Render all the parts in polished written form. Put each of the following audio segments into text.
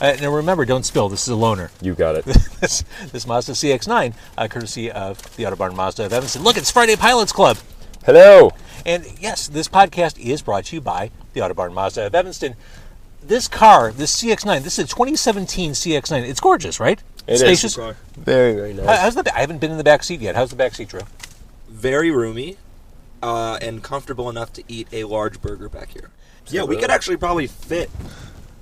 Now remember, don't spill. This is a loaner. You got it. This Mazda CX-9, courtesy of the Autobarn Mazda of Evanston. Look, it's Friday Pilots Club. Hello. And yes, this podcast is brought to you by the Autobarn Mazda of Evanston. This car, this CX-9, this is a 2017 CX-9. It's gorgeous, right? It Spacious. is. Very, very nice. How's I haven't been in the back seat yet. How's the back seat, Drew? Very roomy and comfortable enough to eat a large burger back here. Yeah, we could actually probably fit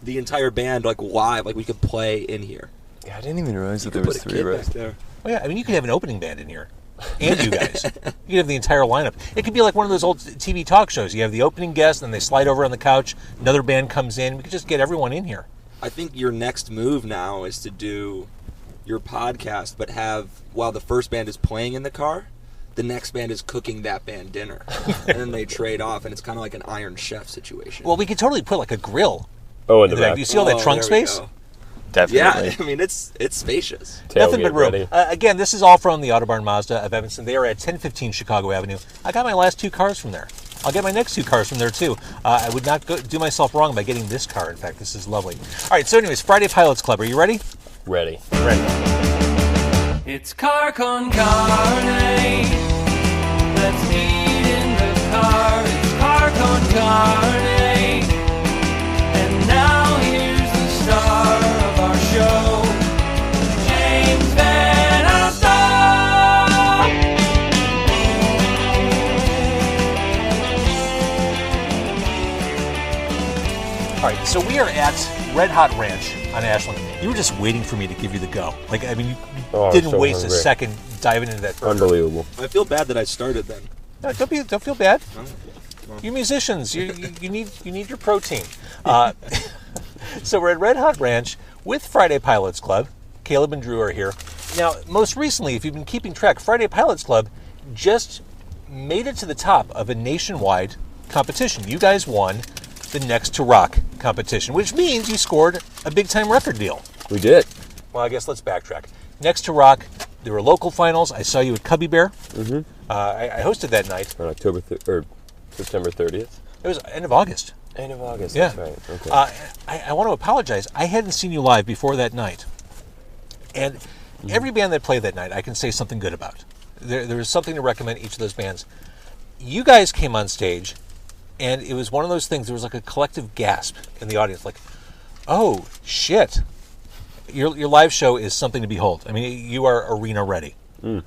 the entire band live. Like we could play in here. Yeah, I didn't even realize that there was three back there. Oh yeah, I mean you could have an opening band in here, and you guys. You could have the entire lineup. It could be like one of those old TV talk shows. You have the opening guest, and they slide over on the couch. Another band comes in. We could just get everyone in here. I think your next move now is to do your podcast, but while the first band is playing in the car, the next band is cooking that band dinner, and then they trade off, and it's kind of like an Iron Chef situation. Well, we could totally put like a grill. In the back. Do you see all that trunk space? Definitely. Yeah, I mean it's spacious. Nothing but room. Again, this is all from the Autobarn Mazda of Evanston. They are at 1015 Chicago Avenue. I got my last 2 cars from there. I'll get my next 2 cars from there too. I would not do myself wrong by getting this car. In fact, this is lovely. All right, so anyways, Friday Pilots Club. Are you ready? Ready. It's car con carne. Let's eat in the car. It's car con carne. And now here's the star of our show, James Van Alstyne. All right, so we are at Red Hot Ranch on Ashland. You were just waiting for me to give you the go. Like, I mean, you didn't so waste hungry. a second diving into that burger. Unbelievable. I feel bad that I started then. No, don't feel bad. You musicians, you need your protein. So we're at Red Hot Ranch with Friday Pilots Club. Caleb and Drew are here. Now, most recently, if you've been keeping track, Friday Pilots Club just made it to the top of a nationwide competition. You guys won the Next to Rock competition, which means you scored a big-time record deal. We did. Well, I guess let's backtrack. Next to Rock, there were local finals. I saw you at Cubby Bear. Mm-hmm. I hosted that night. On September 30th. It was end of August. End of August, Yeah. that's right. Okay. I want to apologize. I hadn't seen you live before that night. And every band that played that night, I can say something good about. There was something to recommend each of those bands. You guys came on stage, and it was one of those things, there was like a collective gasp in the audience, like, oh, shit. Your live show is something to behold. I mean, you are arena ready. And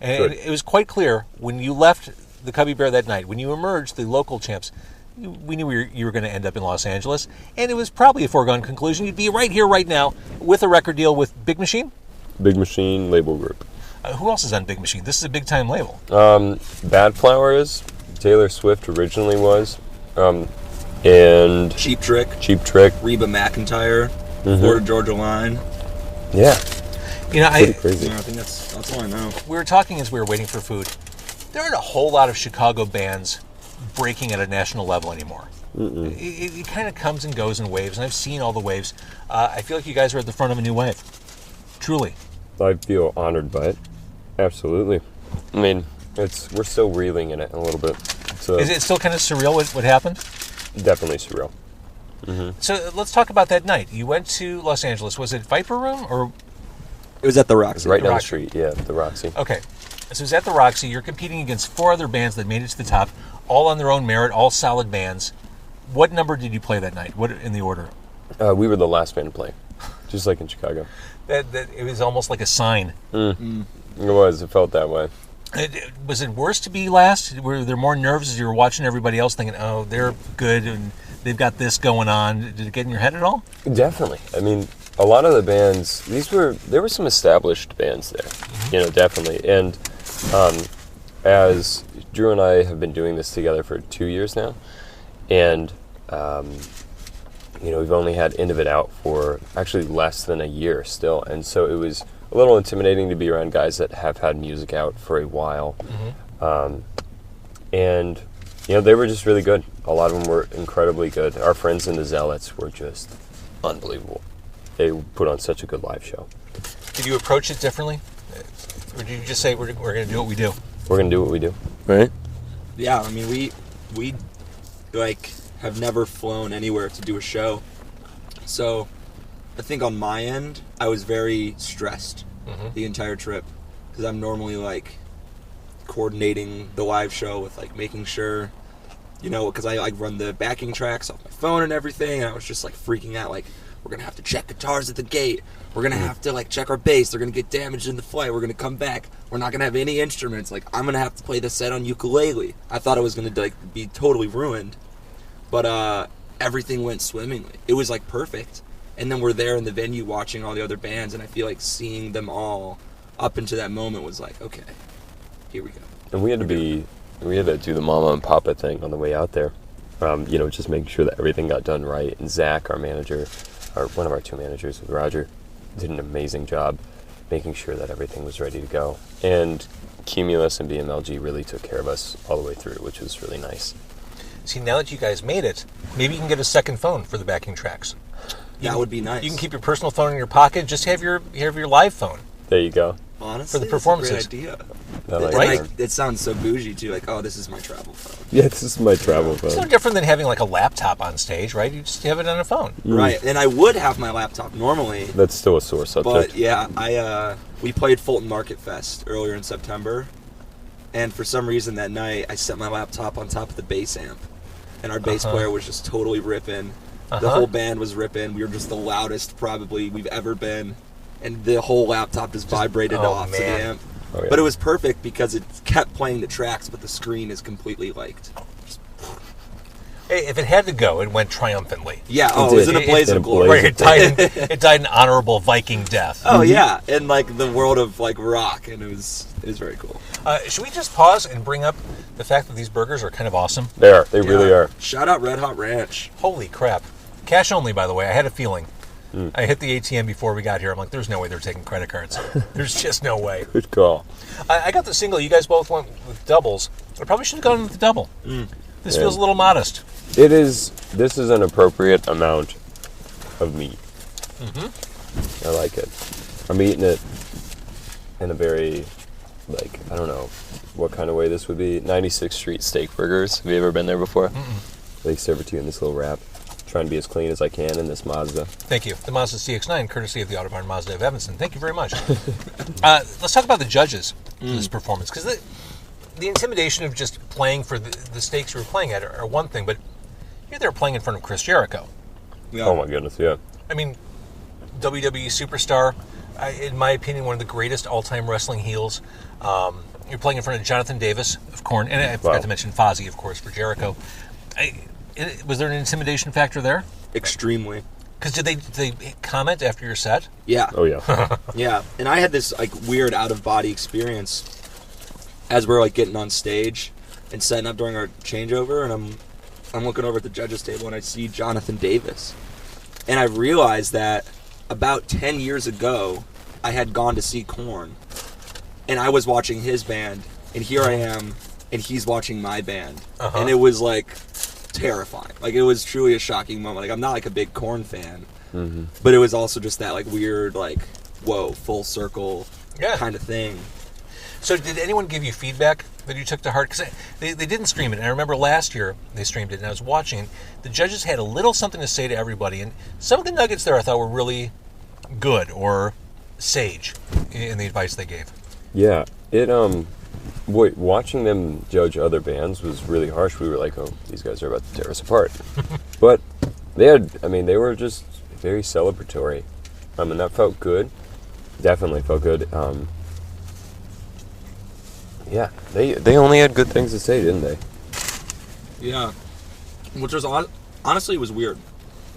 it was quite clear when you left the Cubby Bear that night, when you emerged the local champs, we knew you were going to end up in Los Angeles, and it was probably a foregone conclusion. You'd be right here, right now, with a record deal with Big Machine? Big Machine Label Group. Who else is on Big Machine? This is a big-time label. Bad Flower is. Taylor Swift originally was. And Cheap Trick, Reba McEntire, Florida Georgia Line. Yeah. You know, crazy. I think that's all I know. We were talking as we were waiting for food. There aren't a whole lot of Chicago bands breaking at a national level anymore. It kind of comes and goes in waves, and I've seen all the waves. I feel like you guys are at the front of a new wave. Truly. I feel honored by it. Absolutely. I mean, we're still reeling in it a little bit. So Is it still kind of surreal what happened? definitely surreal. So let's talk about that night. You went to Los Angeles. Was it Viper Room or? It was at the Roxy. Right down the Roxy. street, yeah, the Roxy. Okay. So it was at the Roxy. You're competing against 4 other bands that made it to the top, all on their own merit, all solid bands. What number did you play that night? What in the order? We were the last band to play, just like in Chicago. That it was almost like a sign. It was. It felt that way. Was it worse to be last? Were there more nerves as you were watching everybody else thinking, oh, they're good and they've got this going on? Did it get in your head at all? Definitely. I mean, a lot of the bands, there were some established bands there, definitely. And as Drew and I have been doing this together for 2 years now, and we've only had End of It out for actually less than a year still, and so it was a little intimidating to be around guys that have had music out for a while. And they were just really good. A lot of them were incredibly good. Our friends in the Zealots were just unbelievable. They put on such a good live show. Did you approach it differently? Or did you just say, we're going to do what we do? We're going to do what we do. Right? Yeah, I mean, we have never flown anywhere to do a show. So I think on my end, I was very stressed the entire trip because I'm normally like coordinating the live show with like making sure, you know, because I like run the backing tracks off my phone and everything, and I was just like freaking out, like, we're gonna have to check guitars at the gate, we're gonna have to like check our bass, they're gonna get damaged in the flight, we're gonna come back, we're not gonna have any instruments, like I'm gonna have to play the set on ukulele. I thought it was gonna like be totally ruined, but everything went swimmingly. It was like perfect. And then we're there in the venue watching all the other bands, and I feel like seeing them all up into that moment was like, okay, here we go. And we had to do the mama and papa thing on the way out there. You know, just making sure that everything got done right. And Zach, our manager, one of our two managers with Roger, did an amazing job making sure that everything was ready to go. And Cumulus and BMLG really took care of us all the way through, which was really nice. See, now that you guys made it, maybe you can get a second phone for the backing tracks. That would be nice. You can keep your personal phone in your pocket. Just have your live phone. There you go. Honestly, for the performances. that's a great idea. Right? Like, it sounds so bougie too. Like, oh, this is my travel phone. Yeah, this is my travel It's no phone. different than having like a laptop on stage, right? You just have it on a phone. Right. And I would have my laptop normally, That's still a sore subject. but yeah, we played Fulton Market Fest earlier in September, and for some reason that night I set my laptop on top of the bass amp, and our bass player was just totally ripping. The whole band was ripping. We were just the loudest probably we've ever been, and the whole laptop just vibrated off to the man. amp. Oh, yeah. But it was perfect because it kept playing the tracks, but the screen is completely like, Hey, if it had to go, it went triumphantly. yeah. It Oh, it was did. in a blaze In of a glory. blaze Right, it died an honorable Viking death. Oh yeah, in like the world of like rock, and it was very cool. Should we just pause and bring up the fact that these burgers are kind of awesome? They are. They really Yeah. are. Shout out Red Hot Ranch. Holy crap. Cash only, by the way. I had a feeling. I hit the ATM before we got here. I'm like, there's no way they're taking credit cards. There's just no way. Good call. I got the single. You guys both went with doubles. I probably should have gone with the double. This feels a little modest. It is. This is an appropriate amount of meat. I like it. I'm eating it in a very, like, I don't know what kind of way this would be. 96th Street Steak Burgers. Have you ever been there before? They serve it to you in this little wrap. Trying to be as clean as I can in this Mazda. Thank you. The Mazda CX-9, courtesy of the Autobarn Mazda of Evanston. Thank you very much. Let's talk about the judges for this performance, because the intimidation of just playing for the stakes you were playing at are one thing, but you're there playing in front of Chris Jericho. Yeah. Oh my goodness, yeah. I mean, WWE superstar, in my opinion, one of the greatest all-time wrestling heels. You're playing in front of Jonathan Davis of Korn, and I forgot to mention Fozzy, of course, for Jericho. Was there an intimidation factor there? Extremely. Because did they comment after your set? Yeah. Oh yeah. Yeah. And I had this like weird out of body experience as we're like getting on stage and setting up during our changeover, and I'm looking over at the judges table and I see Jonathan Davis, and I realized that about 10 years ago I had gone to see Korn, and I was watching his band, and here I am, and he's watching my band, and it was like terrifying. Like, it was truly a shocking moment. Like, I'm not like a big Korn fan, but it was also just that like weird, like, whoa, full circle kind of thing. So did anyone give you feedback that you took to heart? Because they didn't stream it, and I remember last year they streamed it, and I was watching it. The judges had a little something to say to everybody, and some of the nuggets there I thought were really good or sage in the advice they gave. Yeah. Watching them judge other bands was really harsh. We were like, oh, these guys are about to tear us apart. But they were just very celebratory. And that felt good. Definitely felt good. Yeah, they only had good things to say, didn't they? Yeah. Which was, honestly, it was weird.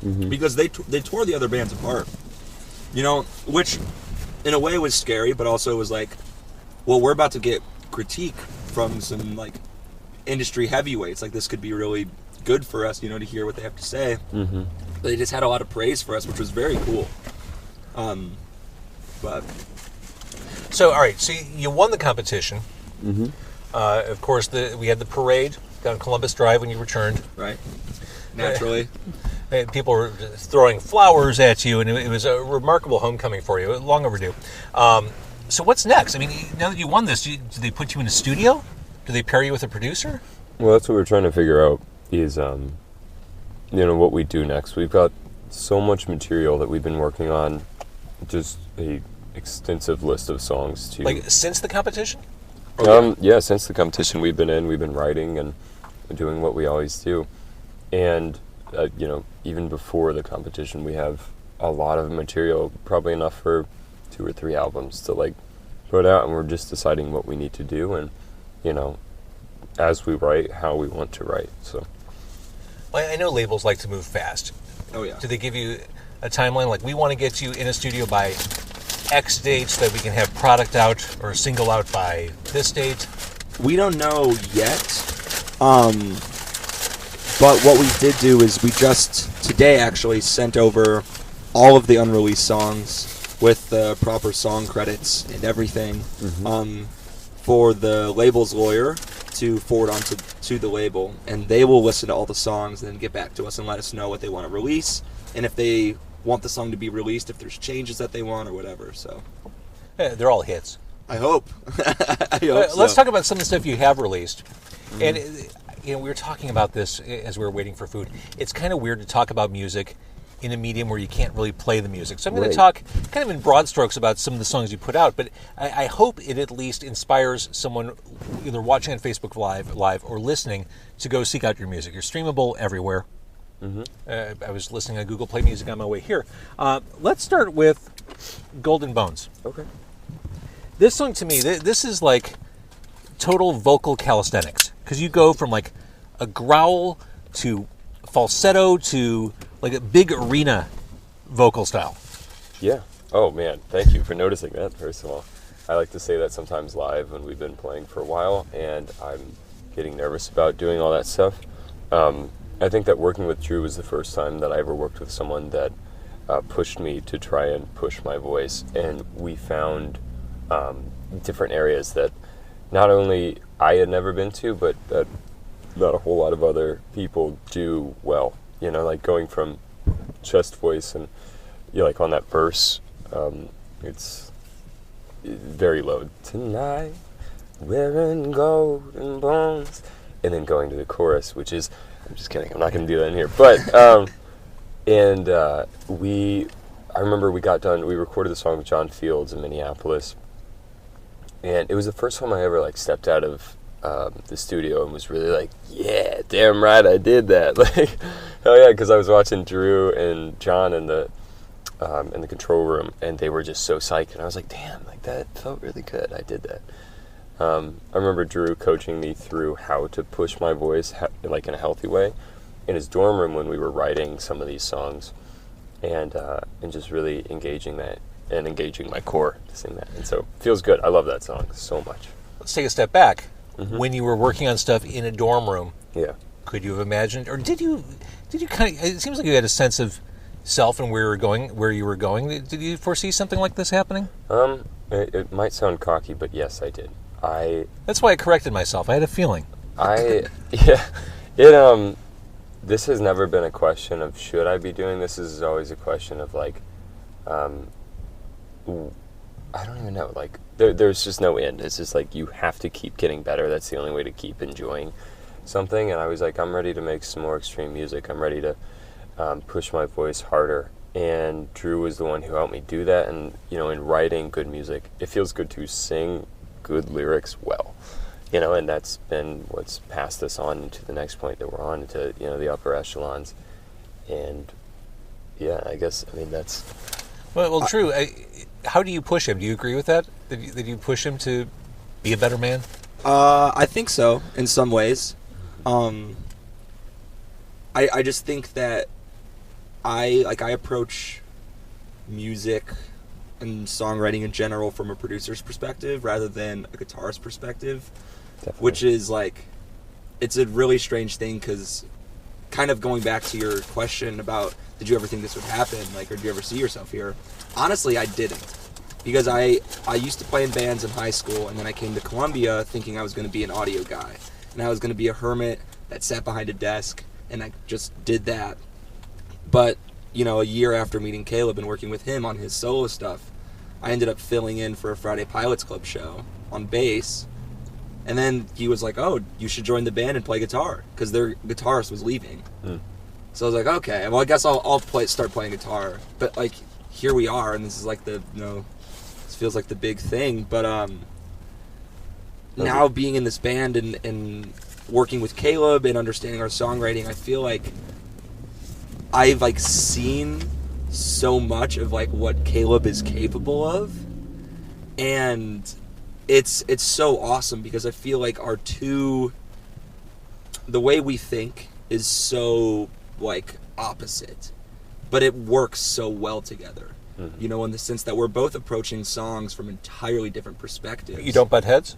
Because they tore the other bands apart. You know, which in a way was scary, but also was like, well, we're about to get critique from some like industry heavyweights. Like, this could be really good for us, you know, to hear what they have to say. But they just had a lot of praise for us, which was very cool. But So, all right, so you won the competition. Of course, we had the parade down Columbus Drive when you returned. right, naturally. People were throwing flowers at you, and it was a remarkable homecoming for you, long overdue. So what's next? I mean, now that you won this, do they put you in a studio? Do they pair you with a producer? Well, that's what we're trying to figure out is, what we do next. We've got so much material that we've been working on, just a extensive list of songs to Like since the competition? yeah, since the competition we've been writing and doing what we always do. And even before the competition, we have a lot of material, probably enough for 2 or 3 albums to like put out, and we're just deciding what we need to do, and as we write, how we want to write. So Well, I know labels like to move fast. Oh yeah. Do they give you a timeline? Like, we want to get you in a studio by X date so that we can have product out or a single out by this date? We don't know yet. But what we did do is we just today actually sent over all of the unreleased songs with the proper song credits and everything for the label's lawyer to forward on to the label, and they will listen to all the songs and then get back to us and let us know what they want to release, and if they want the song to be released, if there's changes that they want or whatever. So They're all hits. I hope. I hope Let's so. talk about some of the stuff you have released. And we were talking about this as we were waiting for food. It's kind of weird to talk about music in a medium where you can't really play the music. So I'm going to talk kind of in broad strokes about some of the songs you put out, but I hope it at least inspires someone either watching on Facebook Live or listening to go seek out your music. You're streamable everywhere. I was listening on Google Play Music on my way here. Let's start with Golden Bones. okay. This song to me, this is like total vocal calisthenics, because you go from like a growl to falsetto to like a big arena vocal style. Yeah. Oh man, thank you for noticing that, first of all. I like to say that sometimes live when we've been playing for a while and I'm getting nervous about doing all that stuff. I think that working with Drew was the first time that I ever worked with someone that pushed me to try and push my voice, and we found different areas that not only I had never been to, but that not a whole lot of other people do well. Like going from chest voice and like on that verse, it's very low. Tonight, wearing golden bones, and then going to the chorus, which is, I'm just kidding, I'm not going to do that in here. But I remember we got done. We recorded the song with John Fields in Minneapolis, and it was the first time I ever like stepped out of the studio and was really like, yeah, damn right, I did that. Like, hell yeah, because I was watching Drew and John in the control room, and they were just so psyched, and I was like, damn, like that felt really good. I did that. I remember Drew coaching me through how to push my voice like in a healthy way in his dorm room when we were writing some of these songs, and just really engaging that and engaging my core to sing that. And so it feels good. I love that song so much. Let's take a step back. When you were working on stuff in a dorm room, Yeah. could you have imagined, or did you kind of, it seems like you had a sense of self and where you were going. Did you foresee something like this happening? It might sound cocky, but yes, I did. That's why I corrected myself. I had a feeling. This has never been a question of should I be doing this. This is always a question of like, I don't even know, like there's just no end. It's just like you have to keep getting better. That's the only way to keep enjoying something. And I was like, I'm ready to make some more extreme music. I'm ready to push my voice harder. And Drew was the one who helped me do that. And in writing good music, it feels good to sing good lyrics well. And that's been what's passed us on to the next point that we're on, to the upper echelons. And yeah, I mean that's Well, Drew, how do you push him? Do you agree with that? Did you push him to be a better man? I think so, in some ways. I just think that I approach music and songwriting in general from a producer's perspective rather than a guitarist perspective. definitely. Which is like, it's a really strange thing, because kind of going back to your question about did you ever think this would happen, like, or did you ever see yourself here? Honestly, I didn't, because I used to play in bands in high school, and then I came to Columbia thinking I was going to be an audio guy, and I was going to be a hermit that sat behind a desk, and I just did that. But a year after meeting Caleb and working with him on his solo stuff, I ended up filling in for a Friday Pilots Club show on bass. And then he was like, oh, you should join the band and play guitar, because their guitarist was leaving. So I was like, okay, well, I guess I'll start playing guitar. But like, here we are, and this is like this feels like the big thing. But now being in this band and working with Caleb and understanding our songwriting, I feel like I've like seen so much of like what Caleb is capable of, and it's so awesome because I feel like the way we think is so like opposite, but it works so well together. Mm-hmm. You know, in the sense that we're both approaching songs from entirely different perspectives. You don't butt heads?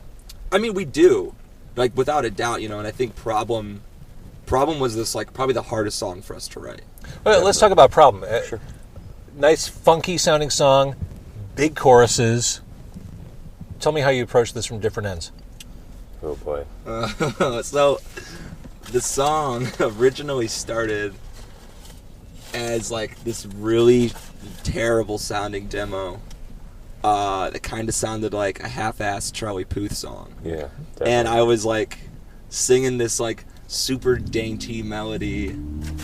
I mean, we do, like without a doubt, you know. And I think Problem was this like probably the hardest song for us to write. Well, let's talk about Problem. Sure. Nice, funky sounding song, big choruses. Tell me how you approach this from different ends. Oh boy. So the song originally started as like this really terrible sounding demo that kind of sounded like a half-assed Charlie Puth song. Yeah. Definitely. And I was like singing this like super dainty melody,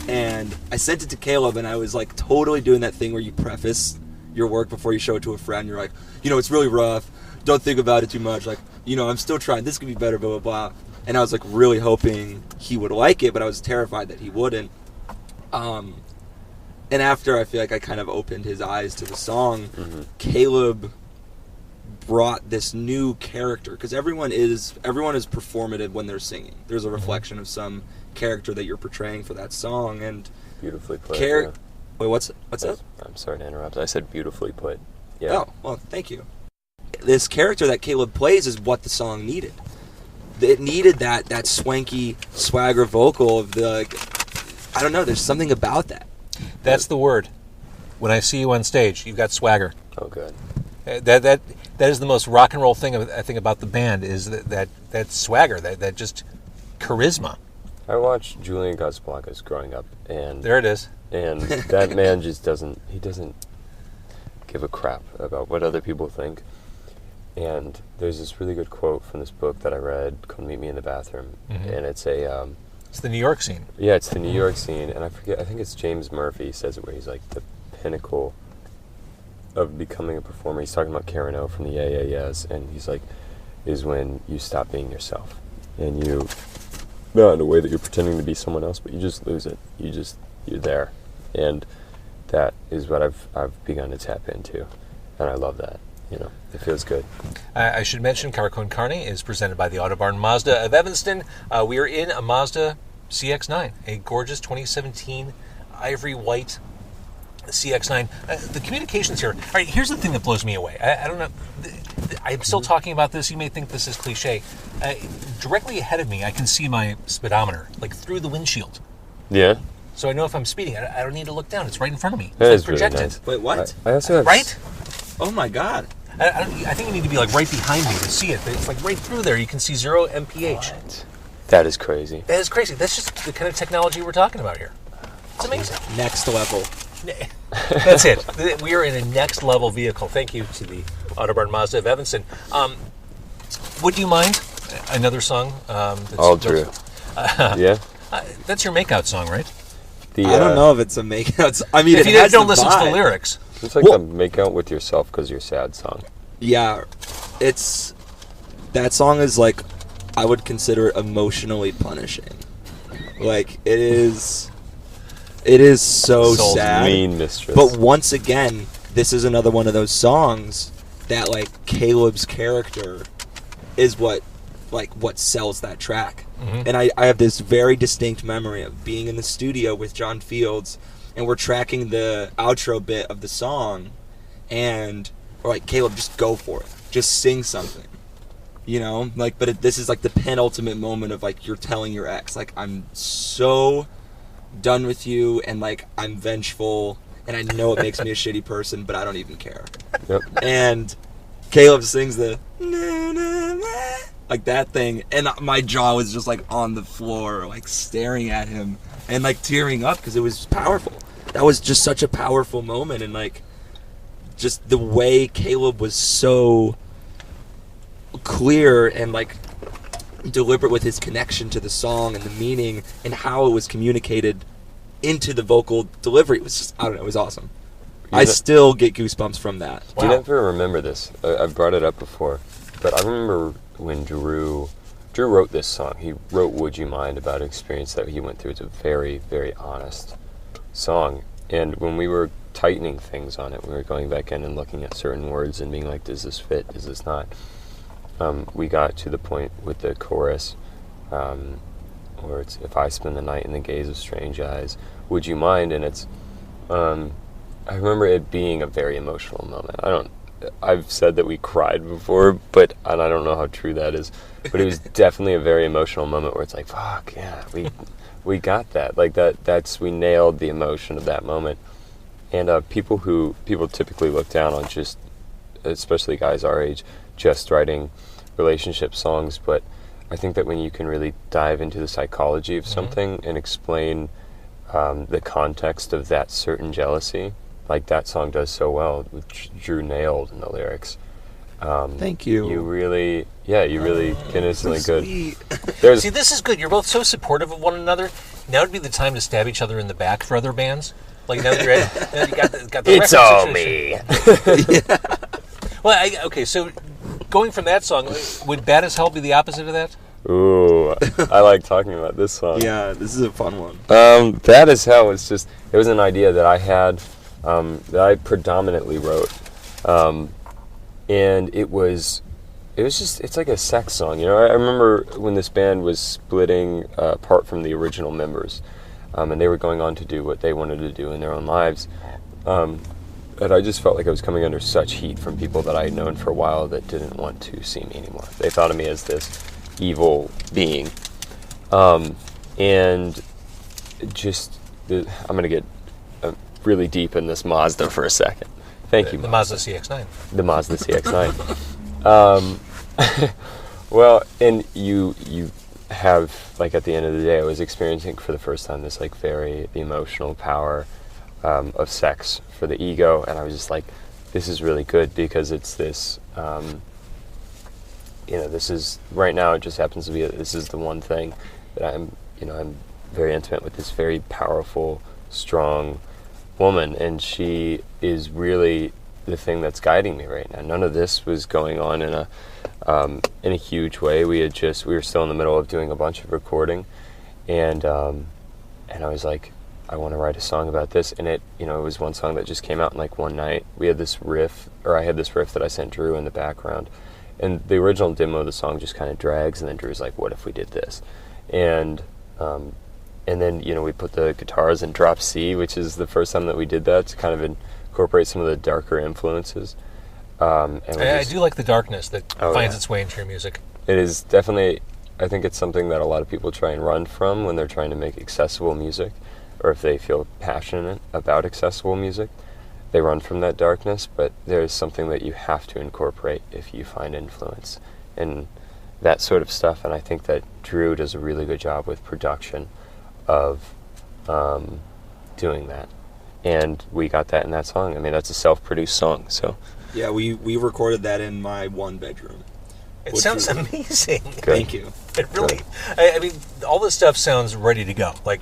and I sent it to Caleb, and I was like totally doing that thing where you preface your work before you show it to a friend. You're like, you know, it's really rough, don't think about it too much, like, you know, I'm still trying, this could be better, blah blah blah. And I was like really hoping he would like it, but I was terrified that he wouldn't. And after I feel like I kind of opened his eyes to the song, mm-hmm. Caleb brought this new character, because everyone is performative when they're singing. There's a reflection of some character that you're portraying for that song, and beautifully put. Wait, what's that? I'm sorry to interrupt. I said beautifully put. Yeah. Oh, well, thank you. This character that Caleb plays is what the song needed. It needed that swanky swagger vocal of the, like, I don't know, there's something about that. That's the word. When I see you on stage, you've got swagger. Oh, good. That is the most rock and roll thing I think about the band, is that swagger, that just charisma. I watched Julian Casablancas growing up, and there it is. And that man just doesn't give a crap about what other people think. And there's this really good quote from this book that I read called "Meet Me in the Bathroom," mm-hmm. and it's the New York scene. Yeah, it's the New York scene, and I think it's James Murphy says it, where he's like the pinnacle of becoming a performer. He's talking about Karen O from the Yeah Yeah Yeahs, and he's like, is when you stop being yourself, and you, not in a way that you're pretending to be someone else, but you just lose it. You're there, and that is what I've begun to tap into, and I love that. You know, it feels good. I should mention Car Con Carne is presented by the Autobarn Mazda of Evanston. We are in a Mazda CX-9, a gorgeous 2017 ivory white CX-9. The communications here. All right, here's the thing that blows me away. I don't know. I'm still talking about this. You may think this is cliche. Directly ahead of me, I can see my speedometer, like through the windshield. Yeah. So I know if I'm speeding. I don't need to look down. It's right in front of me. That it's is projected. Really nice. Wait, what? I also have right? Oh my God. I think you need to be like right behind me to see it. It's like right through there. You can see 0 mph. What? That is crazy. That is crazy. That's just the kind of technology we're talking about here. It's amazing. Next level. That's it. We are in a next level vehicle. Thank you to the Autobarn Mazda of Evanston. Would you mind another song? All true. Yeah. That's your makeout song, right? I don't know if it's a makeout. I mean, if you don't listen to the lyrics. It's like the make out with yourself because you're sad song. Yeah, that song is like, I would consider it emotionally punishing. Like, it is so Soul's sad. Mean mistress. But once again, this is another one of those songs that like Caleb's character is what sells that track. Mm-hmm. And I have this very distinct memory of being in the studio with John Fields, and we're tracking the outro bit of the song, and we're like, Caleb, just go for it. Just sing something. You know? Like, but this is like the penultimate moment of like, you're telling your ex, like, I'm so done with you, and like, I'm vengeful, and I know it makes me a shitty person, but I don't even care. Yep. And Caleb sings the like that thing, and my jaw was just like on the floor, like staring at him and like tearing up because it was powerful. That was just such a powerful moment, and like just the way Caleb was so clear and like deliberate with his connection to the song and the meaning and how it was communicated into the vocal delivery. It was just, I don't know, it was awesome. I still get goosebumps from that. Do you ever remember this? I've brought it up before, but I remember when Drew wrote this song. He wrote Would You Mind about an experience that he went through. It's a very, very honest song. And when we were tightening things on it, we were going back in and looking at certain words and being like, does this fit, does this not? We got to the point with the chorus where it's, if I spend the night in the gaze of strange eyes, would you mind? And it's, I remember it being a very emotional moment. I've said that we cried before, but and I don't know how true that is, but it was definitely a very emotional moment where it's like, fuck, yeah, we got that. Like we nailed the emotion of that moment. And people typically look down on just, especially guys our age, just writing relationship songs, but I think that when you can really dive into the psychology of something and explain the context of that certain jealousy, like that song does so well, which Drew nailed in the lyrics. Thank you. You really can instantly good. See, this is good. You're both so supportive of one another. Now would be the time to stab each other in the back for other bands. Like now that you're at, now you got the it's all situation. Me. Well, okay. So going from that song, would Bad as Hell be the opposite of that? Ooh, I like talking about this song. Yeah, this is a fun one. Bad as Hell was just, it was an idea that I had, that I predominantly wrote. And it was just, it's like a sex song, you know. I remember when this band was splitting apart from the original members, and they were going on to do what they wanted to do in their own lives, and I just felt like I was coming under such heat from people that I had known for a while that didn't want to see me anymore. They thought of me as this evil being, and just, I'm going to get really deep in this Mazda for a second. Thank you, The Mazda CX-9. The Mazda CX-9. Well, and you have, like, at the end of the day, I was experiencing for the first time this, like, the emotional power of sex for the ego, and I was just like, this is really good because it's this, this is, right now it just happens to be, this is the one thing that I'm very intimate with this very powerful, strong woman, and she is really the thing that's guiding me right now. None of this was going on in a huge way. We were still in the middle of doing a bunch of recording, and I was like, I want to write a song about this, and it was one song that just came out in like one night. I had this riff that I sent Drew in the background, and the original demo of the song just kind of drags, and then Drew's like, what if we did this? And then, we put the guitars in drop C, which is the first time that we did that, to kind of incorporate some of the darker influences. I do like the darkness that finds its way into your music. It is definitely, I think it's something that a lot of people try and run from when they're trying to make accessible music, or if they feel passionate about accessible music. They run from that darkness, but there's something that you have to incorporate if you find influence in that sort of stuff, and I think that Drew does a really good job with production of doing that, and we got that in that song. I mean, that's a self-produced song, so yeah, we recorded that in my one bedroom. It sounds amazing. Good. Thank you. It really, I mean, all this stuff sounds ready to go, like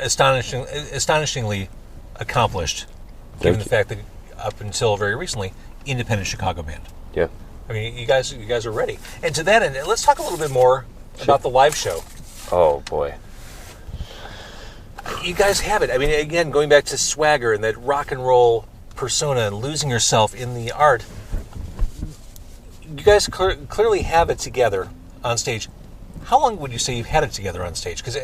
astonishingly accomplished, given the fact that up until very recently, independent Chicago band. Yeah. I mean, you guys are ready. And to that end, let's talk a little bit more about the live show. Oh boy. You guys have it. I mean, again, going back to swagger and that rock and roll persona and losing yourself in the art, you guys clearly have it together on stage. How long would you say you've had it together on stage? Because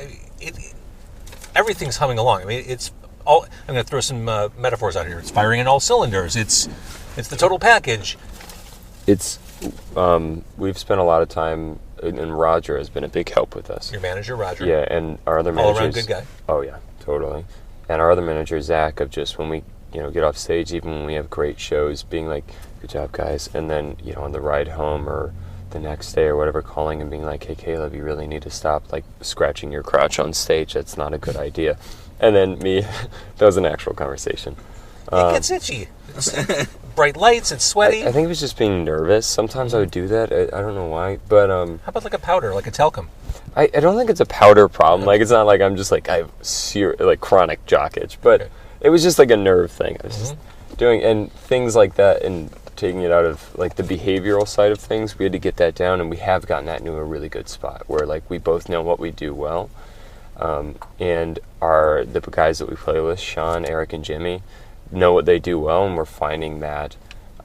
everything's humming along. I mean, it's all. I'm going to throw some metaphors out here. It's firing in all cylinders. It's the total package. It's we've spent a lot of time, and Roger has been a big help with us. Your manager, Roger. Yeah, and our other managers. All around good guy. Oh yeah, totally. And our other manager, Zach, of just when we get off stage, even when we have great shows, being like, good job guys, and then on the ride home or the next day or whatever, calling and being like, hey Caleb, you really need to stop like scratching your crotch on stage. That's not a good idea. And then me, that was an actual conversation. It gets itchy. Bright lights, it's sweaty. I think it was just being nervous. Sometimes I would do that. I don't know why, but how about like a powder, like a talcum? I don't think it's a powder problem. Like, it's not like I'm just like, I have chronic jock itch, but it was just like a nerve thing. I was just doing, and things like that, and taking it out of like the behavioral side of things, we had to get that down, and we have gotten that into a really good spot where like we both know what we do well. And the guys that we play with, Sean, Eric, and Jimmy, know what they do well, and we're finding that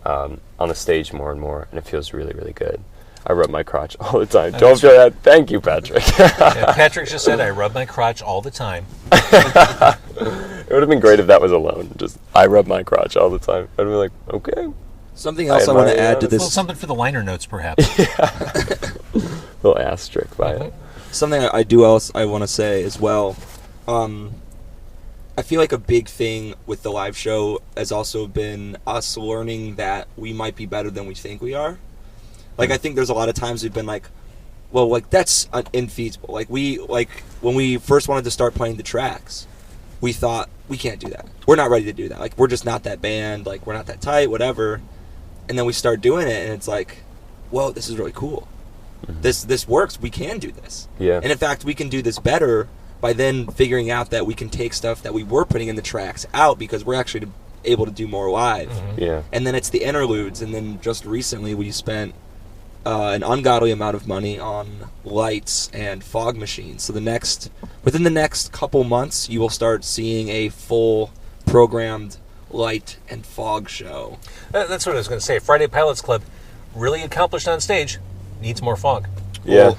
on the stage more and more, and it feels really, really good. I rub my crotch all the time. Don't feel that. Thank you, Patrick. Yeah, Patrick just said I rub my crotch all the time. It would have been great if that was alone. Just, I rub my crotch all the time. I'd be like, okay. Something else I want to add to this. Well, something for the liner notes, perhaps. Little asterisk by it. Something I want to say as well. I feel like a big thing with the live show has also been us learning that we might be better than we think we are. Like, I think there's a lot of times we've been like, well, like, that's infeasible. Like, when we first wanted to start playing the tracks, we thought, we can't do that. We're not ready to do that. Like, we're just not that band. Like, we're not that tight, whatever. And then we start doing it, and it's like, whoa, this is really cool. This works. We can do this. Yeah. And in fact, we can do this better by then figuring out that we can take stuff that we were putting in the tracks out because we're actually able to do more live. Yeah. And then it's the interludes. And then just recently we spent an ungodly amount of money on lights and fog machines. So within the next couple months, you will start seeing a full programmed light and fog show. That's what I was going to say. Friday Pilots Club, really accomplished on stage, needs more fog. Yeah. Well,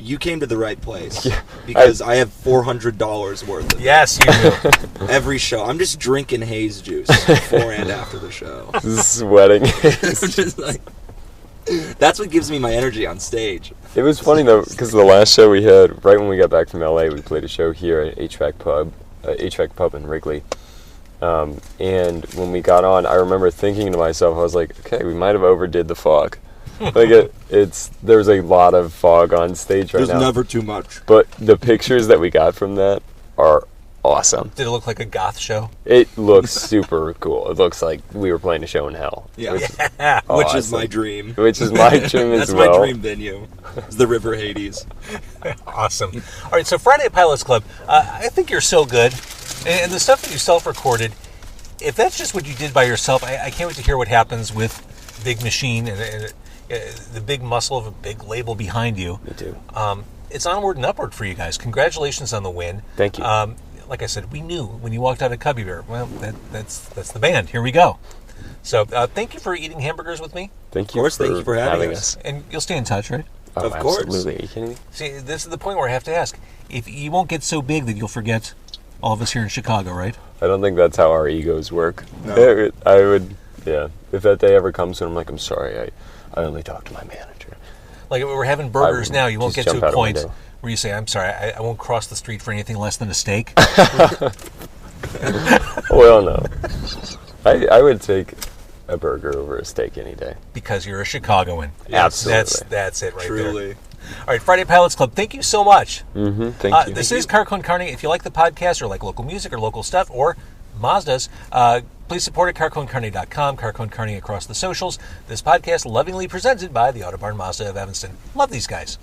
you came to the right place because I have $400 worth of it. Yes, you do. Every show. I'm just drinking haze juice before and after the show. Sweating. I'm just like, that's what gives me my energy on stage. It was funny though, because the last show we had, right when we got back from LA, we played a show here at HVAC Pub in Wrigley. And when we got on, I remember thinking to myself, I was like, okay, we might have overdid the fog. Like there's a lot of fog on stage right now. There's never too much. But the pictures that we got from that are awesome. Did it look like a goth show? It looks super cool. It looks like we were playing a show in hell. Yeah. Which is my dream. Which is my dream as well. That's my dream venue. It's the River Hades. Awesome. All right, so Friday Pilots Club, I think you're so good. And the stuff that you self-recorded, if that's just what you did by yourself, I can't wait to hear what happens with Big Machine and the big muscle of a big label behind you. Me too. It's onward and upward for you guys. Congratulations on the win. Thank you. Like I said, we knew when you walked out of Cubby Bear, well, that's the band. Here we go. So thank you for eating hamburgers with me. Thank you. Of course, thank you for having us. And you'll stay in touch, right? Oh, Of course. Absolutely. Are you kidding me? See, this is the point where I have to ask. If you won't get so big that you'll forget all of us here in Chicago, right? I don't think that's how our egos work. No. I would, yeah. If that day ever comes, and I'm like, I'm sorry, I only talked to my manager. Like, we're having burgers now. You won't just get to jump a out a point window. where you say, I'm sorry, I won't cross the street for anything less than a steak. Well, no. I would take a burger over a steak any day. Because you're a Chicagoan. Absolutely. That's it right Truly. there. All right, Friday Pilots Club, thank you so much. Thank you. This is Car Con Carne. If you like the podcast or like local music or local stuff or Mazdas, please support at carconcarne.com, Car Con Carne across the socials. This podcast lovingly presented by the Autobarn Mazda of Evanston. Love these guys.